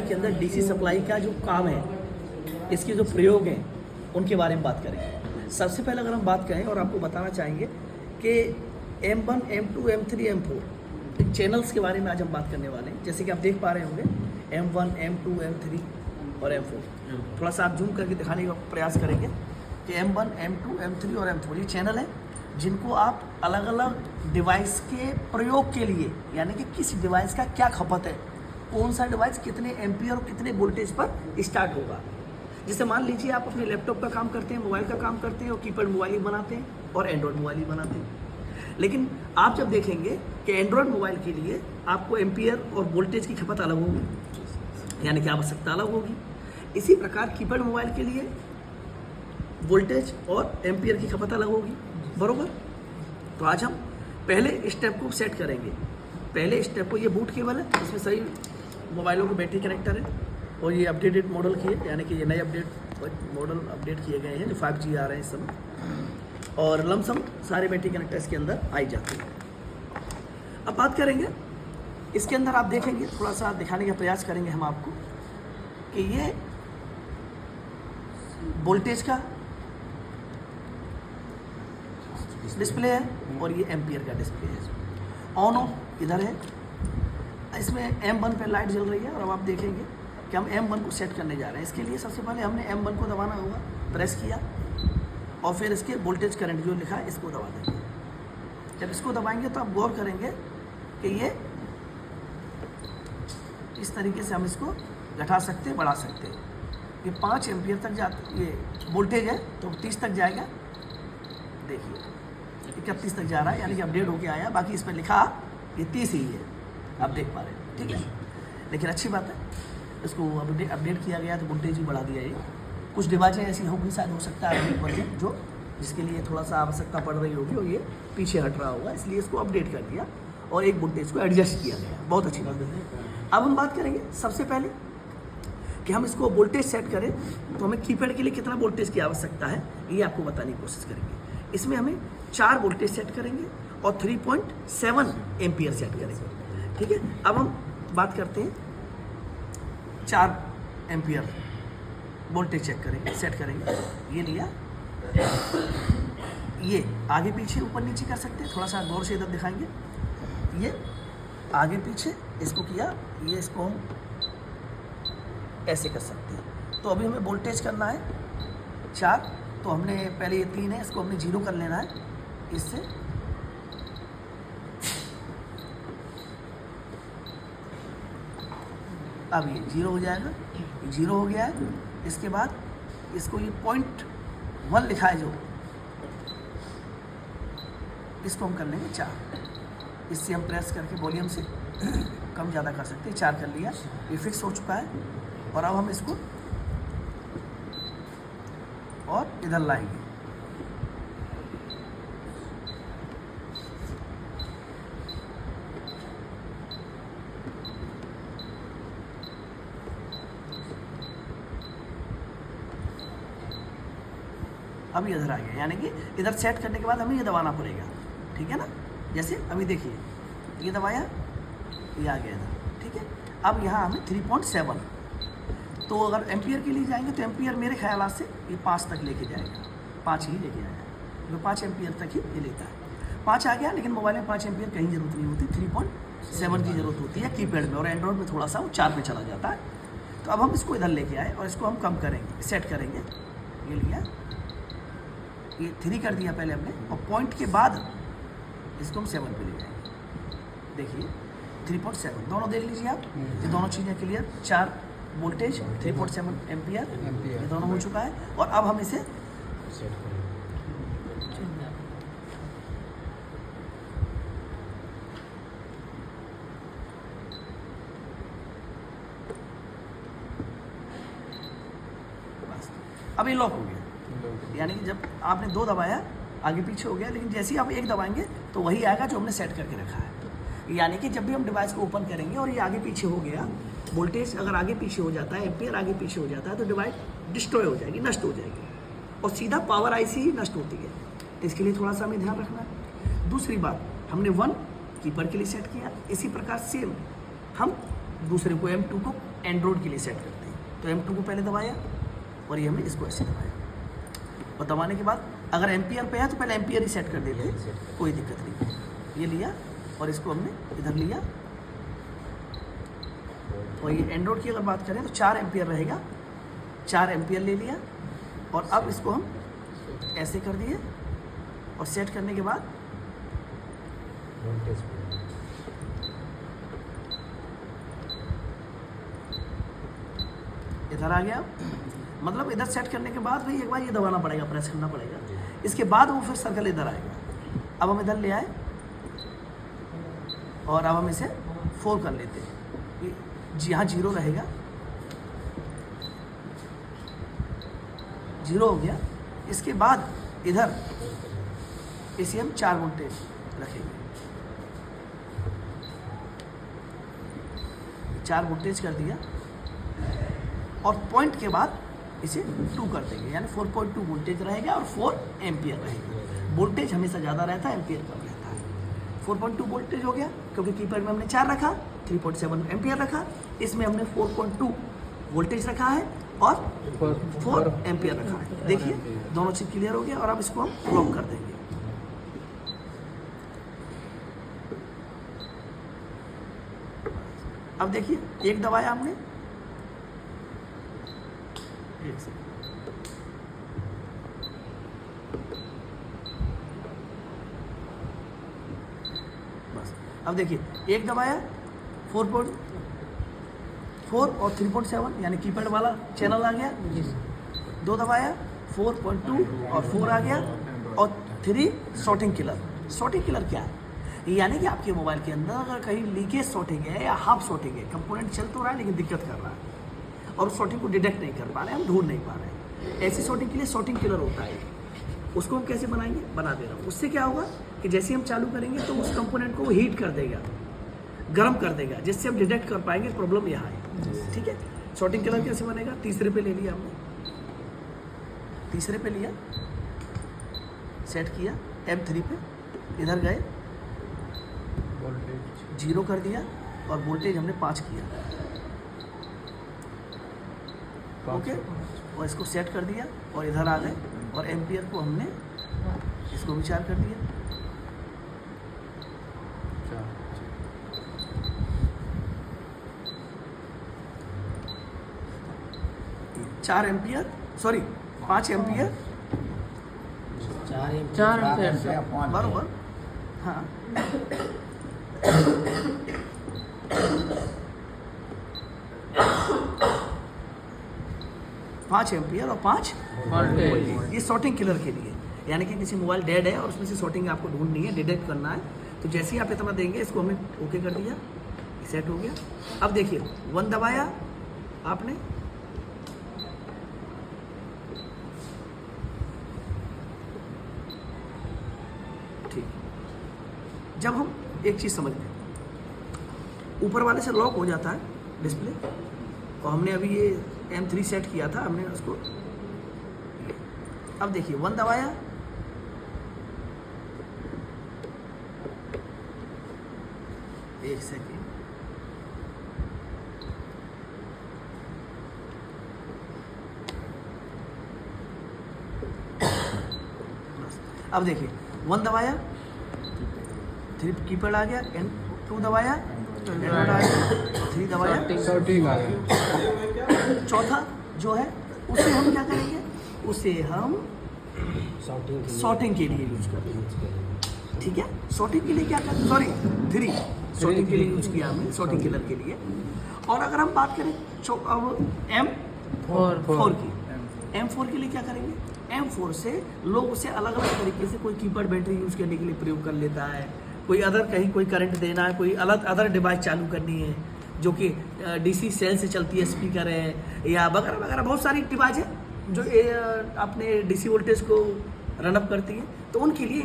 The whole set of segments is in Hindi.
के अंदर डीसी सप्लाई का जो काम है, इसके जो प्रयोग हैं उनके बारे में बात करेंगे। सबसे पहले अगर हम बात करें और आपको बताना चाहेंगे कि M1, M2, M3, M4 channels के बारे में आज हम बात करने वाले हैं। जैसे कि आप देख पा रहे होंगे M1, M2, M3 और M4। थोड़ा सा आप जूम करके दिखाने का प्रयास करेंगे कि M1, M2, M3 और M4 ये चैनल है जिनको आप अलग अलग डिवाइस के प्रयोग के लिए, यानी कि किस डिवाइस का क्या खपत है, कौन सा डिवाइस कितने एम्पियर और कितने वोल्टेज पर स्टार्ट होगा। जैसे मान लीजिए आप अपने लैपटॉप का काम करते हैं, मोबाइल का काम करते हैं और कीपैड मोबाइल ही बनाते हैं और एंड्रॉयड मोबाइल ही बनाते हैं। लेकिन आप जब देखेंगे कि एंड्रॉयड मोबाइल के लिए आपको एम्पियर और वोल्टेज की खपत अलग होगी, यानी कि आवश्यकता अलग होगी। इसी प्रकार कीपैड मोबाइल के लिए वोल्टेज और एम्पियर की खपत अलग होगी, बरोबर। तो आज हम पहले स्टेप को सेट करेंगे। पहले स्टेप को, ये बूट केबल है, इसमें सही मोबाइलों के बैटरी कनेक्टर है और ये अपडेटेड मॉडल की है, यानी कि ये नए मॉडल अपडेट किए गए हैं जो 5G आ रहे हैं इस समय, और लमसम सारे बैटरी कनेक्टर इसके अंदर आई जाते हैं। अब बात करेंगे इसके अंदर, आप देखेंगे थोड़ा सा दिखाने का प्रयास करेंगे हम आपको कि ये वोल्टेज का डिस्प्ले है और ये एम्पियर का डिस्प्ले है। ऑन ऑफ इधर है, इसमें M1 पे लाइट जल रही है और अब आप देखेंगे कि हम M1 को सेट करने जा रहे हैं। इसके लिए सबसे पहले हमने M1 को दबाना होगा, प्रेस किया और फिर इसके वोल्टेज करंट जो लिखा है इसको दबा देंगे। जब इसको दबाएंगे तो आप गौर करेंगे कि ये इस तरीके से हम इसको घटा सकते हैं, बढ़ा सकते हैं। ये 5 एम्पियर तक ये वोल्टेज है तो 30 तक जाएगा। देखिए 31 तक जा रहा है, यानी कि अपडेट होके आया। बाकी इस पर लिखा ये 30 ही है, आप देख पा रहे हैं, ठीक है। लेकिन अच्छी बात है, इसको अपडेट किया गया तो वोल्टेज भी बढ़ा दिया। ये कुछ डिवाइसें ऐसी होगी, शायद हो सकता है वर्जन जो जिसके लिए थोड़ा सा आवश्यकता पड़ रही होगी और ये पीछे हट रहा होगा, इसलिए इसको अपडेट कर दिया और एक वोल्टेज को एडजस्ट किया गया। बहुत अच्छी बात है। अब हम बात करेंगे सबसे पहले कि हम इसको वोल्टेज सेट करें तो हमें कीपैड के लिए कितना वोल्टेज की आवश्यकता है, ये आपको बताने की कोशिश करेंगे। इसमें हमें 4 वोल्टेज सेट करेंगे और 3.7 एम्पियर सेट करेंगे, ठीक है। अब हम बात करते हैं 4 एम्पियर वोल्टेज चेक करेंगे, सेट करेंगे। ये लिया, ये आगे पीछे ऊपर नीचे कर सकते हैं, थोड़ा सा गौर से इधर दिखाएंगे। ये आगे पीछे इसको किया, ये इसको हम ऐसे कर सकते हैं। तो अभी हमें वोल्टेज करना है 4, तो हमने पहले ये 3 है, इसको हमने 0 कर लेना है इससे। अब ये 0 हो जाएगा, ये 0 हो गया है। इसके बाद इसको ये 0.1 लिखा है जो, इसको हम कर लेंगे 4। इससे हम प्रेस करके वॉल्यूम से कम ज़्यादा कर सकते हैं। 4 कर लिया, ये फिक्स हो चुका है। और अब हम इसको और इधर लाएंगे। अब ये इधर आ गया, यानी कि इधर सेट करने के बाद हमें ये दबाना पड़ेगा, ठीक है ना। जैसे अभी देखिए ये दबाया, ये आ गया इधर, ठीक है। अब यहाँ हमें 3.7, तो अगर एम्पियर के लिए जाएंगे तो एम्पियर मेरे ख्याल से ये 5 तक लेके जाएगा, 5 ही लेके आएगा, क्योंकि 5 एम्पियर तक ही ये लेता है। 5 आ गया, लेकिन मोबाइल में 5 एम्पियर कहीं जरूरत नहीं होती, 3.7 की जरूरत होती है कीपैड में, और एंड्रॉयड में थोड़ा सा वो 4 पे चला जाता है। तो अब हम इसको इधर लेके आए और इसको हम कम करेंगे, सेट करेंगे। ये लिया, ये 3 कर दिया पहले हमने, और पॉइंट के बाद इसको हम 7 पे ले जाएंगे। देखिए 3.7, दोनों देख लीजिए आप, ये दोनों चीज़ें क्लियर। 4 वोल्टेज, 3.7 एम्पियर, ये दोनों हो चुका है। और अब हम इसे अब ये लॉक हो गया, यानी कि जब आपने 2 दबाया आगे पीछे हो गया, लेकिन जैसे ही आप 1 दबाएंगे तो वही आएगा जो हमने सेट करके रखा है। यानी कि जब भी हम डिवाइस को ओपन करेंगे और ये आगे पीछे हो गया, वोल्टेज अगर आगे पीछे हो जाता है, एम्पियर आगे पीछे हो जाता है, तो डिवाइस डिस्ट्रॉय हो जाएगी, नष्ट हो जाएगी, और सीधा पावर आईसी ही नष्ट होती है। इसके लिए थोड़ा सा हमें ध्यान रखना है। दूसरी बात, हमने 1 कीपर के लिए सेट किया, इसी प्रकार सेम हम दूसरे को M2 को एंड्रॉइड के लिए सेट करते हैं। तो M2 को पहले दबाया और ये हमने इसको ऐसे दबाया, और दबाने के बाद अगर एम्पियर पे है तो पहले एम्पियर ही सेट कर देते हैं, कोई दिक्कत नहीं। ये लिया और इसको हमने इधर लिया, और ये एंड्रॉइड की अगर बात करें तो 4 एम्पियर रहेगा, 4 एम्पियर ले लिया, और अब इसको हम ऐसे कर दिए और सेट करने के बाद इधर आ गया। मतलब इधर सेट करने के बाद भी एक बार ये दबाना पड़ेगा, प्रेस करना पड़ेगा, इसके बाद वो फिर सर्कल इधर आएगा। अब हम इधर ले आए और अब हम इसे 4 कर लेते हैं। यहाँ 0 रहेगा, 0 हो गया। इसके बाद इधर इसे हम 4 वोल्टेज रखेंगे, 4 वोल्टेज कर दिया, और पॉइंट के बाद इसे 2 कर देंगे, यानी 4.2 वोल्टेज रहेगा और 4 एम्पियर रहेगा। वोल्टेज हमेशा ज़्यादा रहता है, एम्पियर कम रहता है। 4.2 वोल्टेज हो गया, क्योंकि कीपैड में हमने 4 रखा, 3.7 एम्पियर रखा, इसमें हमने 4.2 वोल्टेज रखा है और 4 एम्पियर रखा है। देखिए दोनों चीज़ क्लियर हो गया, और अब इसको हम लॉक कर देंगे। अब देखिए एक दबाया हमने, एक सेकंड, बस। अब देखिए एक दबाया 4.4 और 3.7 यानी कीपैड वाला चैनल आ गया, 2 दबाया 4.2 और 4 आ गया, और 3 शॉर्टिंग किलर। शॉर्टिंग किलर क्या है? यानी कि आपके मोबाइल के अंदर अगर कहीं लीकेज शॉर्टिंग है या हाफ शॉर्टिंग है, कंपोनेंट चल तो रहा है लेकिन दिक्कत कर रहा है और उस शॉर्टिंग को डिटेक्ट नहीं कर पा रहे हैं, हम ढूंढ नहीं पा रहे हैं, ऐसी शॉर्टिंग के लिए शॉर्टिंग किलर होता है। उसको हम कैसे बनाएंगे? बना दे रहा हूँ। उससे क्या होगा कि जैसे हम चालू करेंगे तो उस कंपोनेंट को हीट कर देगा, गर्म कर देगा, जिससे हम डिटेक्ट कर पाएंगे प्रॉब्लम यहाँ है। ठीक है, शॉर्टिंग किलर कैसे बनेगा? तीसरे पे ले लिया हमने, तीसरे पे लिया, सेट किया M3 पे, इधर गए 0 कर दिया और वोल्टेज हमने 5 किया, ओके, और इसको सेट कर दिया और इधर आ गए, और एम्पियर को हमने इसको भी 4 कर दिया। 4 एम्पियर, सॉरी 5 एम्पियर, 4 एम्पियर बराबर, हाँ। पाँच एम्पियर और 5 वोल्टेज, ये शॉर्टिंग किलर के लिए। यानी कि किसी मोबाइल डेड है और उसमें से शॉर्टिंग आपको ढूंढनी है, डिटेक्ट करना है, तो जैसे ही आप इतना देंगे, इसको हमने ओके कर दिया, सेट हो गया। अब देखिए 1 दबाया आपने, ठीक। जब हम एक चीज़ समझ लें, ऊपर वाले से लॉक हो जाता है डिस्प्ले, और हमने अभी ये M3 सेट किया था, हमने उसको, अब देखिए 1 दबाया, एक सेकेंड, अब देखिए 1 दबाया, 3 कीपैड आ गया, 2 दबाया, 3 दबाया, चौथा जो है उसे हम क्या करेंगे? उसे हम शॉर्टिंग के लिए यूज करेंगे। ठीक है, शॉर्टिंग के लिए क्या करें? सॉरी 3 शॉर्टिंग के लिए यूज किया हमने, शॉर्टिंग किलर के लिए। और अगर हम बात करें अब M4 की, M4 के लिए क्या करेंगे? M4 से लोग उसे अलग अलग तरीके से, कोई कीपैड बैटरी यूज करने के लिए प्रयोग कर लेता है, कोई अदर कहीं कोई करंट देना है, कोई अलग अदर डिवाइस चालू करनी है जो कि DC सेल से चलती है, स्पीकर है या वगैरह वगैरह, बहुत सारी डिवाइस है जो अपने DC वोल्टेज को रनअप करती है, तो उनके लिए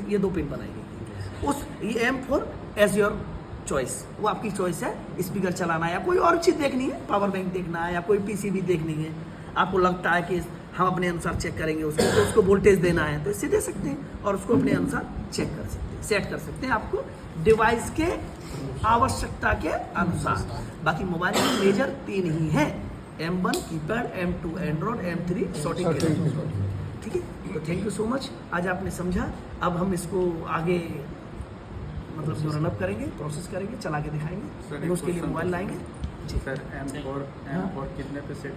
ये 2 पिन बनाई गई। उस ये M4 एज योर चॉइस, वो आपकी चॉइस है, स्पीकर चलाना है या कोई और चीज़ देखनी है, पावर बैंक देखना है या कोई PCB देखनी है, आपको लगता है कि हम अपने अनुसार चेक करेंगे उसको, तो उसको वोल्टेज देना है तो इससे दे सकते हैं और उसको अपने अनुसार चेक कर सकते हैं। सेट कर सकते हैं आपको डिवाइस के आवश्यकता के अनुसार। बाकी मोबाइल में मेजर 3 ही हैं, M1 keypad, M2 Android, M3 shorting के लिए। ठीक है, तो थैंक यू सो मच, आज आपने समझा। अब हम इसको आगे मतलब जो रनअप करेंगे, प्रोसेस करेंगे, चला के दिखाएंगे, उसके लिए मोबाइल लाएंगे। सर M4 कितने पे सेट